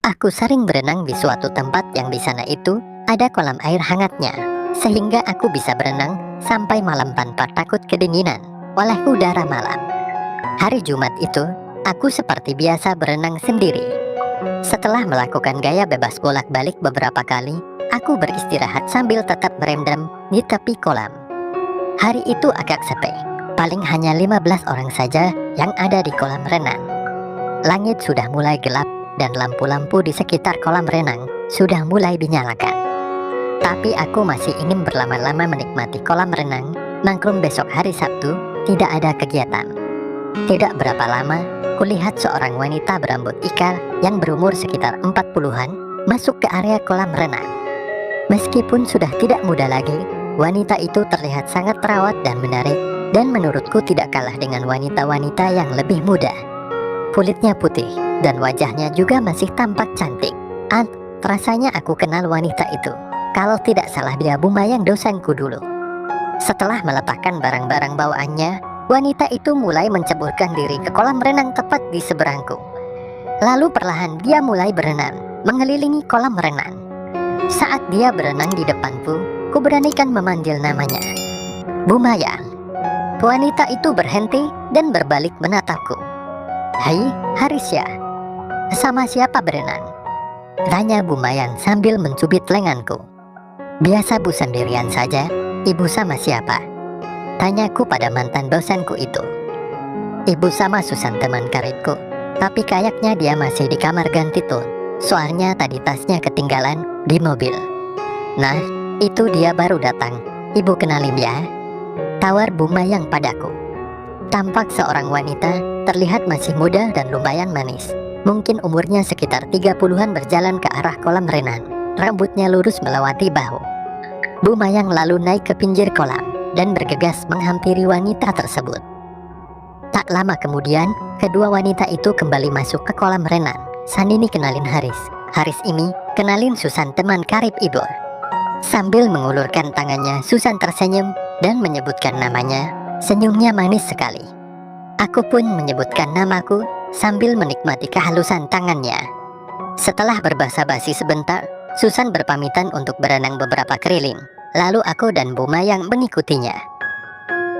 Aku sering berenang di suatu tempat yang di sana itu ada kolam air hangatnya, sehingga aku bisa berenang sampai malam tanpa takut kedinginan oleh udara malam. Hari Jumat itu, aku seperti biasa berenang sendiri. Setelah melakukan gaya bebas bolak-balik beberapa kali, aku beristirahat sambil tetap merendam di tepi kolam. Hari itu agak sepi, paling hanya 15 orang saja yang ada di kolam renang. Langit sudah mulai gelap dan lampu-lampu di sekitar kolam renang sudah mulai dinyalakan. Tapi aku masih ingin berlama-lama menikmati kolam renang, maklum besok hari Sabtu tidak ada kegiatan. Tidak berapa lama, kulihat seorang wanita berambut ikal yang berumur sekitar 40-an masuk ke area kolam renang. Meskipun sudah tidak muda lagi, wanita itu terlihat sangat terawat dan menarik, dan menurutku tidak kalah dengan wanita-wanita yang lebih muda. Kulitnya putih, dan wajahnya juga masih tampak cantik. Rasanya aku kenal wanita itu. Kalau tidak salah dia Bumayang dosenku dulu. Setelah meletakkan barang-barang bawaannya, wanita itu mulai menceburkan diri ke kolam renang tepat di seberangku. Lalu perlahan dia mulai berenang, mengelilingi kolam renang. Saat dia berenang di depanku, ku beranikan memanggil namanya. Bumayang. Wanita itu berhenti dan berbalik menatapku. Hai, Harisya. Sama siapa berenang? Tanya Bumayang sambil mencubit lenganku. Biasa Bu sendirian saja, Ibu sama siapa? Tanyaku pada mantan dosenku itu. Ibu sama Susan teman karibku, tapi kayaknya dia masih di kamar ganti tun. Soalnya tadi tasnya ketinggalan di mobil. Nah, itu dia baru datang. Ibu kenalin ya. Tawar Bumayang padaku. Tampak seorang wanita terlihat masih muda dan lumayan manis. Mungkin umurnya sekitar 30-an berjalan ke arah kolam renang. Rambutnya lurus melewati bahu. Bumayang lalu naik ke pinggir kolam dan bergegas menghampiri wanita tersebut. Tak lama kemudian, kedua wanita itu kembali masuk ke kolam renang. Sandini kenalin Haris. Haris ini kenalin Susan teman karib Ibu. Sambil mengulurkan tangannya, Susan tersenyum dan menyebutkan namanya. Senyumnya manis sekali. Aku pun menyebutkan namaku sambil menikmati kehalusan tangannya. Setelah berbasa-basi sebentar, Susan berpamitan untuk berenang beberapa keliling. Lalu aku dan Bumayang mengikutinya.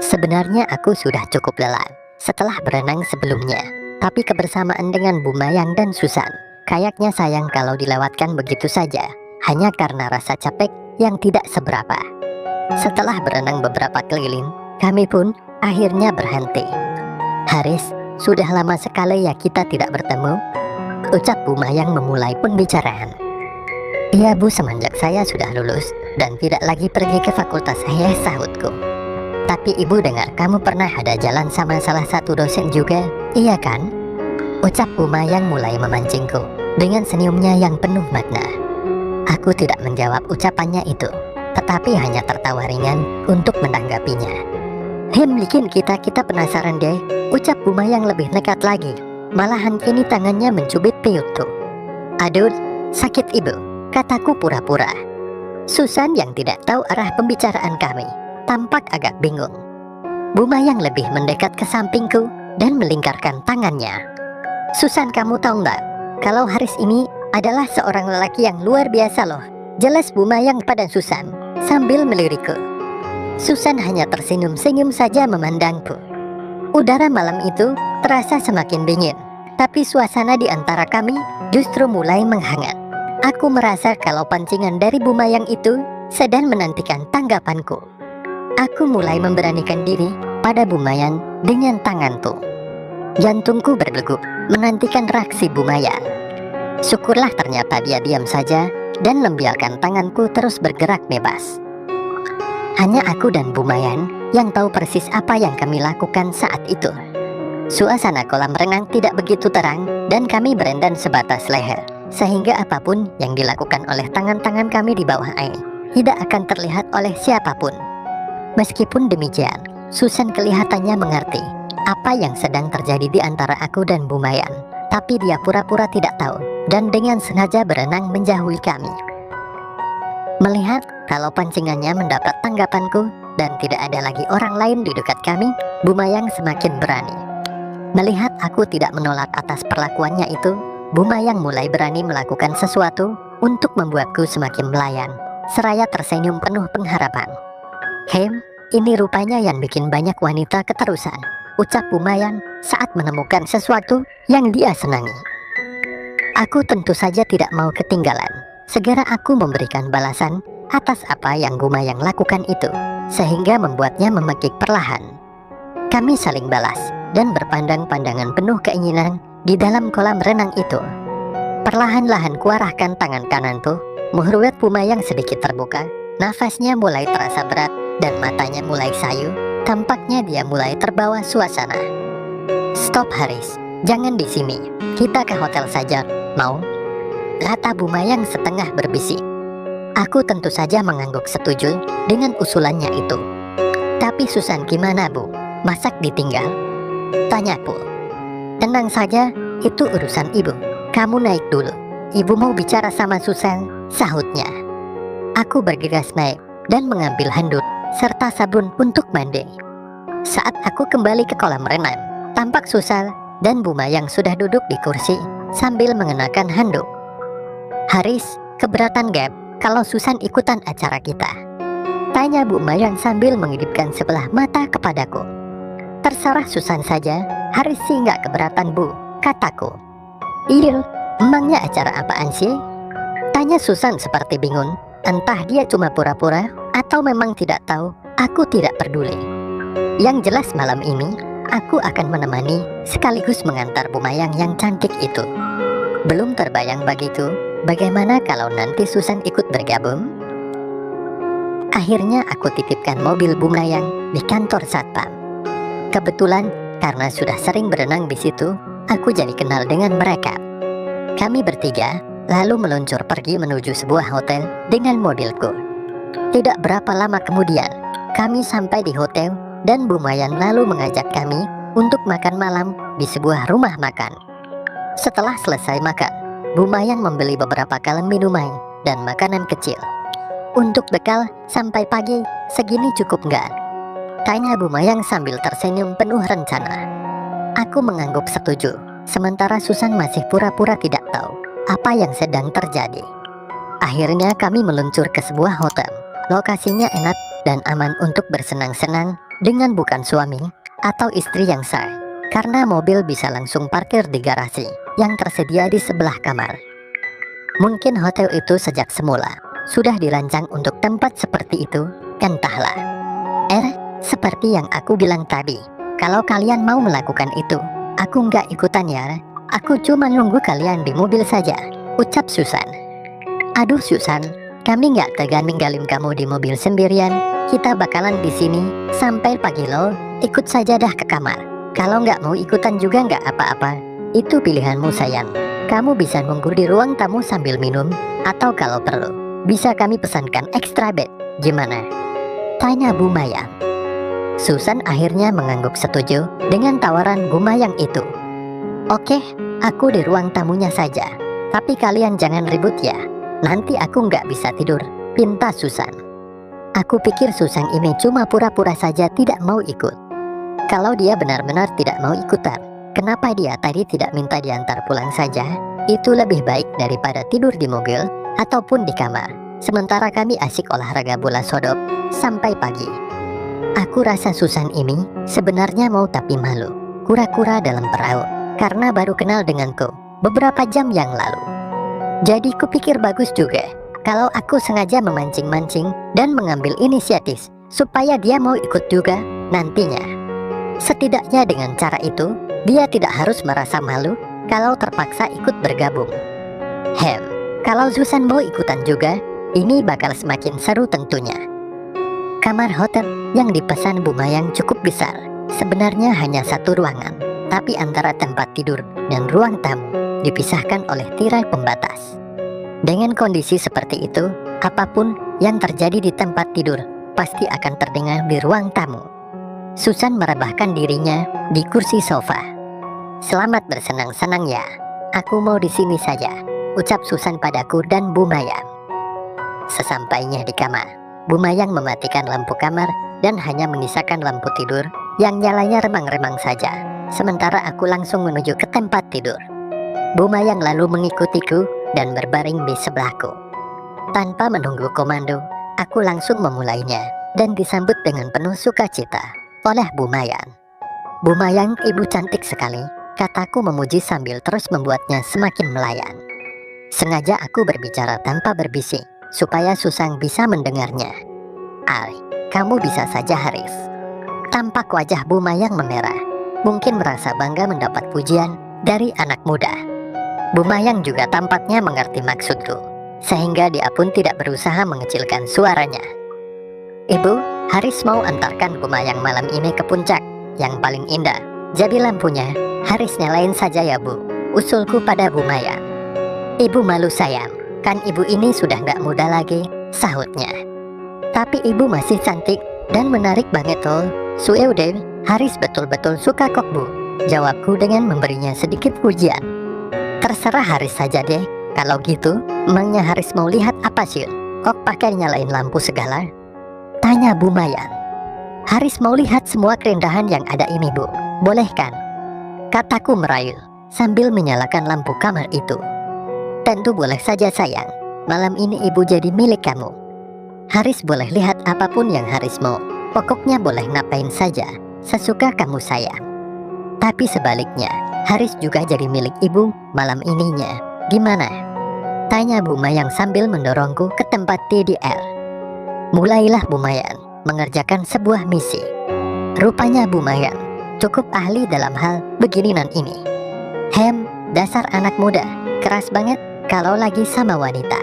Sebenarnya aku sudah cukup lelah setelah berenang sebelumnya. Tapi kebersamaan dengan Bumayang dan Susan kayaknya sayang kalau dilewatkan begitu saja, hanya karena rasa capek yang tidak seberapa. Setelah berenang beberapa keliling, kami pun akhirnya berhenti. Haris, sudah lama sekali ya kita tidak bertemu, ucap Bumayang memulai pembicaraan. Iya Bu, semenjak saya sudah lulus dan tidak lagi pergi ke fakultas saya, sahutku. Tapi Ibu dengar kamu pernah ada jalan sama salah satu dosen juga, iya kan? Ucap Bumayang mulai memancingku dengan senyumnya yang penuh makna. Aku tidak menjawab ucapannya itu, tetapi hanya tertawa ringan untuk menanggapinya. Bikin kita penasaran deh, ucap Bumayang lebih nekat lagi. Malahan kini tangannya mencubit piutku. Aduh, sakit Ibu, kataku pura-pura. Susan yang tidak tahu arah pembicaraan kami tampak agak bingung. Bumayang lebih mendekat ke sampingku dan melingkarkan tangannya. Susan, kamu tahu nggak, kalau Haris ini adalah seorang lelaki yang luar biasa loh, jelas Bumayang pada Susan sambil melirikku. Susan hanya tersenyum-senyum saja memandangku. Udara malam itu terasa semakin dingin, tapi suasana di antara kami justru mulai menghangat. Aku merasa kalau pancingan dari Bumayang itu sedang menantikan tanggapanku. Aku mulai memberanikan diri pada Bumayang dengan tanganku. Jantungku berdegup menantikan reaksi Bumayang. Syukurlah ternyata dia diam saja dan membiarkan tanganku terus bergerak bebas. Hanya aku dan Bumayang yang tahu persis apa yang kami lakukan saat itu. Suasana kolam renang tidak begitu terang dan kami berendam sebatas leher, sehingga apapun yang dilakukan oleh tangan-tangan kami di bawah air tidak akan terlihat oleh siapapun. Meskipun demikian, Susan kelihatannya mengerti apa yang sedang terjadi di antara aku dan Bumayang, tapi dia pura-pura tidak tahu dan dengan sengaja berenang menjauhi kami. Melihat kalau pancingannya mendapat tanggapanku dan tidak ada lagi orang lain di dekat kami, Bumayang semakin berani. Melihat aku tidak menolak atas perlakuannya itu, Bumayang mulai berani melakukan sesuatu untuk membuatku semakin melayan. Seraya tersenyum penuh pengharapan. "Hem, ini rupanya yang bikin banyak wanita keterusan," ucap Bumayang saat menemukan sesuatu yang dia senangi. Aku tentu saja tidak mau ketinggalan. Segera aku memberikan balasan atas apa yang Bumayang lakukan itu, sehingga membuatnya memekik perlahan. Kami saling balas dan berpandang-pandangan penuh keinginan di dalam kolam renang itu. Perlahan-lahan kuarahkan tangan kananku, muhruat Bumayang sedikit terbuka, nafasnya mulai terasa berat dan matanya mulai sayu. Tampaknya dia mulai terbawa suasana. "Stop Haris, jangan di sini. Kita ke hotel saja, mau?" kata Bumayang setengah berbisik. Aku tentu saja mengangguk setuju dengan usulannya itu. "Tapi Susan gimana, Bu? Masak ditinggal?" tanyaku. "Tenang saja, itu urusan ibu. Kamu naik dulu. Ibu mau bicara sama Susan," sahutnya. Aku bergegas naik dan mengambil handuk serta sabun untuk mandi. Saat aku kembali ke kolam renang, tampak Susan dan Bumayang sudah duduk di kursi sambil mengenakan handuk. "Haris, keberatan gak kalau Susan ikutan acara kita?" tanya Bumayang sambil mengedipkan sebelah mata kepadaku. "Terserah Susan saja, Haris sih nggak keberatan, Bu," kataku. "Iya, emangnya acara apaan sih?" tanya Susan seperti bingung. Entah dia cuma pura-pura atau memang tidak tahu. Aku tidak peduli. Yang jelas malam ini aku akan menemani sekaligus mengantar Bumayang yang cantik itu. Belum terbayang bagiku bagaimana kalau nanti Susan ikut bergabung. Akhirnya aku titipkan mobil Bumayang di kantor satpam. Kebetulan karena sudah sering berenang di situ, aku jadi kenal dengan mereka. Kami bertiga lalu meluncur pergi menuju sebuah hotel dengan mobilku. Tidak berapa lama kemudian, kami sampai di hotel dan Bumayang lalu mengajak kami untuk makan malam di sebuah rumah makan. Setelah selesai makan, Bumayang membeli beberapa kaleng minuman dan makanan kecil. "Untuk bekal sampai pagi, segini cukup nggak?" tanya Bumayang sambil tersenyum penuh rencana. Aku mengangguk setuju, sementara Susan masih pura-pura tidak tahu apa yang sedang terjadi. Akhirnya kami meluncur ke sebuah hotel. Lokasinya enak dan aman untuk bersenang-senang dengan bukan suami atau istri yang sah, karena mobil bisa langsung parkir di garasi yang tersedia di sebelah kamar. Mungkin hotel itu sejak semula sudah dirancang untuk tempat seperti itu, entahlah. Seperti yang aku bilang tadi, kalau kalian mau melakukan itu, aku nggak ikutan ya. Aku cuma nunggu kalian di mobil saja, ucap Susan. "Aduh Susan, kami nggak tega ninggalin kamu di mobil sendirian. Kita bakalan di sini sampai pagi loh. Ikut saja dah ke kamar. Kalau nggak mau ikutan juga nggak apa-apa. Itu pilihanmu sayang. Kamu bisa nunggu di ruang tamu sambil minum, atau kalau perlu, bisa kami pesankan extra bed. Gimana?" tanya Bumayang. Susan akhirnya mengangguk setuju dengan tawaran Bumayang itu. "Oke, aku di ruang tamunya saja. Tapi kalian jangan ribut ya. Nanti aku nggak bisa tidur," pinta Susan. Aku pikir Susan ini cuma pura-pura saja tidak mau ikut. Kalau dia benar-benar tidak mau ikutan, kenapa dia tadi tidak minta diantar pulang saja? Itu lebih baik daripada tidur di mobil ataupun di kamar. Sementara kami asik olahraga bola sodok sampai pagi. Aku rasa Susan ini sebenarnya mau tapi malu, kura-kura dalam perahu, karena baru kenal denganku beberapa jam yang lalu. Jadi kupikir bagus juga kalau aku sengaja memancing-mancing dan mengambil inisiatif supaya dia mau ikut juga nantinya. Setidaknya dengan cara itu, dia tidak harus merasa malu kalau terpaksa ikut bergabung. Kalau Susan mau ikutan juga, ini bakal semakin seru tentunya. Kamar hotel yang dipesan Bumayang cukup besar. Sebenarnya hanya satu ruangan, tapi antara tempat tidur dan ruang tamu dipisahkan oleh tirai pembatas. Dengan kondisi seperti itu, apapun yang terjadi di tempat tidur pasti akan terdengar di ruang tamu. Susan merebahkan dirinya di kursi sofa. "Selamat bersenang-senang ya. Aku mau di sini saja," ucap Susan padaku dan Bumayang. Sesampainya di kamar, Bumayang mematikan lampu kamar dan hanya menyisakan lampu tidur yang nyalanya remang-remang saja. Sementara aku langsung menuju ke tempat tidur. Bu Mayang lalu mengikutiku dan berbaring di sebelahku. Tanpa menunggu komando, aku langsung memulainya dan disambut dengan penuh sukacita oleh Bu Mayang. Bu Mayang, ibu cantik sekali, kataku memuji sambil terus membuatnya semakin melayan. Sengaja aku berbicara tanpa berbisik, supaya Susang bisa mendengarnya. Kamu bisa saja, Haris. Tampak wajah Bu Mayang memerah, mungkin merasa bangga mendapat pujian dari anak muda. Bu Mayang juga tampaknya mengerti maksudku, sehingga dia pun tidak berusaha mengecilkan suaranya. Ibu, Haris mau antarkan Bu Mayang malam ini ke puncak yang paling indah. Jadi lampunya, Haris nyalain saja ya Bu, usulku pada Bu Mayang. Ibu malu sayang, kan ibu ini sudah gak muda lagi, sahutnya. Tapi ibu masih cantik dan menarik banget loh. Sueude, Haris betul-betul suka kok Bu, jawabku dengan memberinya sedikit pujian. Terserah Haris saja deh, kalau gitu, emangnya Haris mau lihat apa sih? Kok pakai nyalain lampu segala? Tanya Bu Mayang. Haris mau lihat semua keindahan yang ada ini Bu, boleh kan? Kataku merayu sambil menyalakan lampu kamar itu. Tentu boleh saja sayang, malam ini ibu jadi milik kamu. Haris boleh lihat apapun yang Haris mau, pokoknya boleh ngapain saja, sesuka kamu sayang. Tapi sebaliknya, Haris juga jadi milik ibu malam ininya, gimana? Tanya Bu Mayang sambil mendorongku ke tempat TDR. Mulailah Bu Mayang mengerjakan sebuah misi. Rupanya Bu Mayang cukup ahli dalam hal beginian ini. Dasar anak muda, keras banget kalau lagi sama wanita.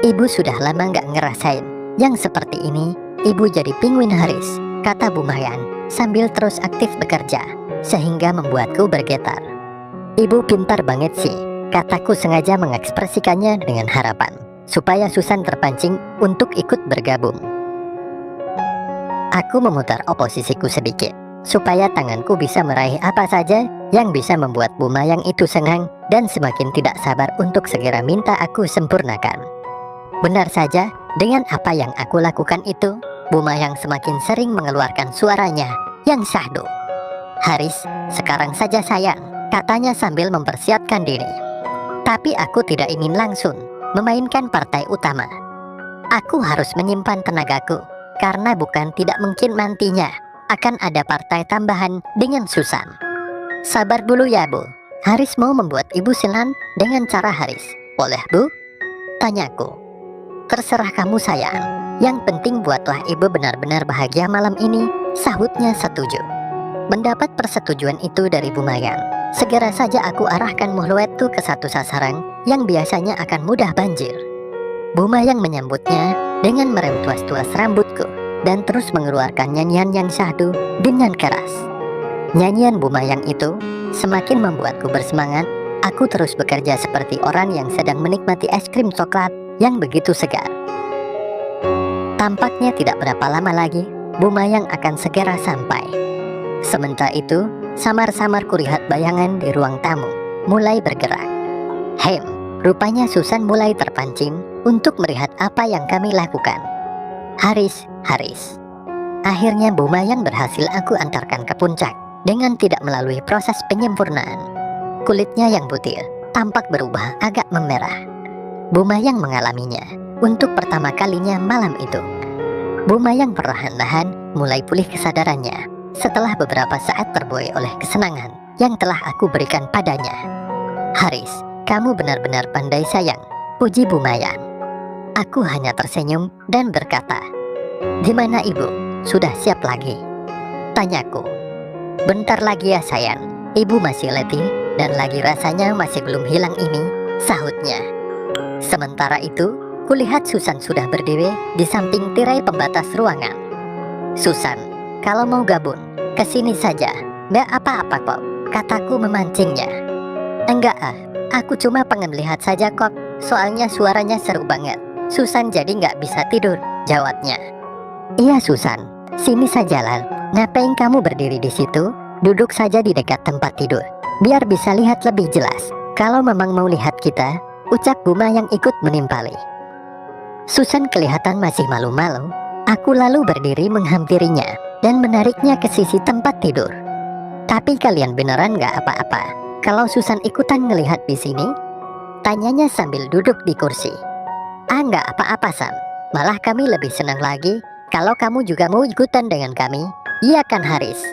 Ibu sudah lama gak ngerasain yang seperti ini. Ibu jadi penguin Haris, kata Bu Mayang sambil terus aktif bekerja, sehingga membuatku bergetar. Ibu pintar banget sih, kataku sengaja mengekspresikannya dengan harapan supaya Susan terpancing untuk ikut bergabung. Aku memutar oposisiku sedikit, supaya tanganku bisa meraih apa saja yang bisa membuat Bu Mayang itu senang dan semakin tidak sabar untuk segera minta aku sempurnakan. Benar saja, dengan apa yang aku lakukan itu, Bu Mayang semakin sering mengeluarkan suaranya yang syahdu. Haris, sekarang saja sayang, katanya sambil mempersiapkan diri. Tapi aku tidak ingin langsung memainkan partai utama. Aku harus menyimpan tenagaku, karena bukan tidak mungkin nantinya akan ada partai tambahan dengan Susan. Sabar dulu ya Bu, Haris mau membuat ibu senang dengan cara Haris. Boleh Bu? Tanyaku. Terserah kamu sayang, yang penting buatlah ibu benar-benar bahagia malam ini, sahutnya setuju. Mendapat persetujuan itu dari Bu Mayang, segera saja aku arahkan muhluetku ke satu sasaran yang biasanya akan mudah banjir. Bu Mayang menyambutnya dengan merem tuas-tuas rambutku dan terus mengeluarkan nyanyian yang syahdu dengan keras. Nyanyian Bu Mayang itu semakin membuatku bersemangat. Aku terus bekerja seperti orang yang sedang menikmati es krim coklat yang begitu segar. Tampaknya tidak berapa lama lagi Bu Mayang akan segera sampai. Sementara itu, samar-samar kulihat bayangan di ruang tamu mulai bergerak. Rupanya Susan mulai terpancing untuk melihat apa yang kami lakukan. Haris. Akhirnya Bu Mayang berhasil aku antarkan ke puncak dengan tidak melalui proses penyempurnaan. Kulitnya yang putih tampak berubah agak memerah. Bu Mayang mengalaminya untuk pertama kalinya malam itu. Bu Mayang perlahan-lahan mulai pulih kesadarannya setelah beberapa saat terbuai oleh kesenangan yang telah aku berikan padanya. Haris, kamu benar-benar pandai sayang, puji Bu Mayang. Aku hanya tersenyum dan berkata, gimana ibu, sudah siap lagi? Tanyaku. Bentar lagi ya sayang, ibu masih letih dan lagi rasanya masih belum hilang ini, sahutnya. Sementara itu, kulihat Susan sudah berdiri di samping tirai pembatas ruangan. Susan, kalau mau gabung, kesini saja, nggak apa-apa kok, kataku memancingnya. Enggak aku cuma pengen lihat saja kok, soalnya suaranya seru banget. Susan jadi nggak bisa tidur, jawabnya. Iya Susan, sini saja Lan, ngapain kamu berdiri di situ? Duduk saja di dekat tempat tidur, biar bisa lihat lebih jelas. Kalau memang mau lihat kita, ucap Bu Mayang ikut menimpali. Susan kelihatan masih malu-malu. Aku lalu berdiri menghampirinya dan menariknya ke sisi tempat tidur. Tapi kalian beneran gak apa-apa? Kalau Susan ikutan ngelihat di sini? Tanyanya sambil duduk di kursi. Nggak apa-apa Sam. Malah kami lebih senang lagi kalau kamu juga mau ikutan dengan kami. Iya kan Haris?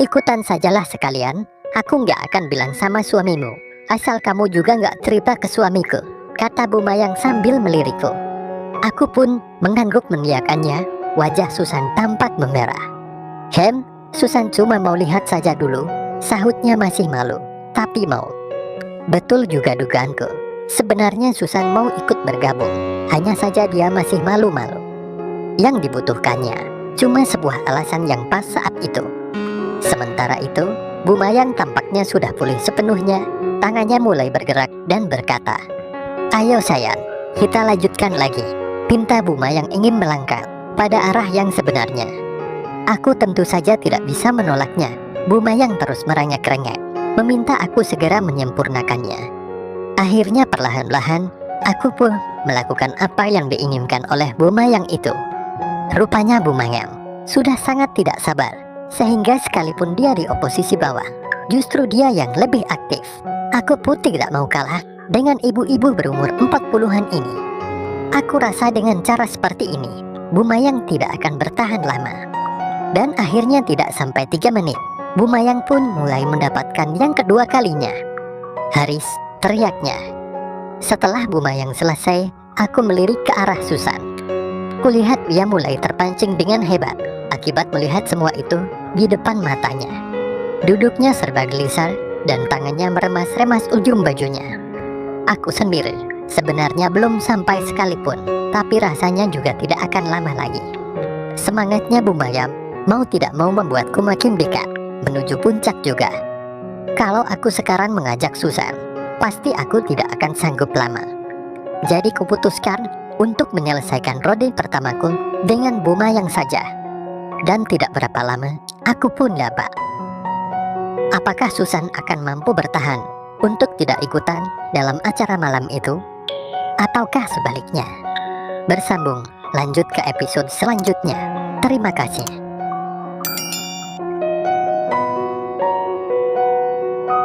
Ikutan sajalah sekalian. Aku nggak akan bilang sama suamimu. Asal kamu juga nggak cerita ke suamiku, kata Bu Mayang sambil melirikku. Aku pun mengangguk mengiyakannya. Wajah Susan tampak memerah. Susan cuma mau lihat saja dulu, sahutnya masih malu, tapi mau. Betul juga dugaanku. Sebenarnya Susan mau ikut bergabung, hanya saja dia masih malu-malu. Yang dibutuhkannya cuma sebuah alasan yang pas saat itu. Sementara itu, Bu Mayang tampaknya sudah pulih sepenuhnya. Tangannya mulai bergerak dan berkata, "Ayo sayang, kita lanjutkan lagi," pinta Bu Mayang ingin melangkah pada arah yang sebenarnya. Aku tentu saja tidak bisa menolaknya. Bu Mayang terus merengek-rengek, meminta aku segera menyempurnakannya. Akhirnya perlahan-lahan, aku pun melakukan apa yang diinginkan oleh Bu Mayang itu. Rupanya Bu Mayang sudah sangat tidak sabar, sehingga sekalipun dia di oposisi bawah, justru dia yang lebih aktif. Aku pun tidak mau kalah dengan ibu-ibu berumur 40-an ini. Aku rasa dengan cara seperti ini, Bu Mayang tidak akan bertahan lama. Dan akhirnya tidak sampai 3 menit, Bu Mayang pun mulai mendapatkan yang kedua kalinya. "Haris," teriaknya. Setelah Bu Mayang selesai, aku melirik ke arah Susan. Kulihat dia mulai terpancing dengan hebat akibat melihat semua itu di depan matanya. Duduknya serba gelisar dan tangannya meremas-remas ujung bajunya. Aku sendiri sebenarnya belum sampai sekalipun, tapi rasanya juga tidak akan lama lagi. Semangatnya Bu Mayang mau tidak mau membuatku makin dekat menuju puncak juga. Kalau aku sekarang mengajak Susan, pasti aku tidak akan sanggup lama. Jadi kuputuskan untuk menyelesaikan rode pertamaku dengan Bu Mayang saja. Dan tidak berapa lama, aku pun dapat. Apakah Susan akan mampu bertahan untuk tidak ikutan dalam acara malam itu? Ataukah sebaliknya? Bersambung lanjut ke episode selanjutnya. Terima kasih.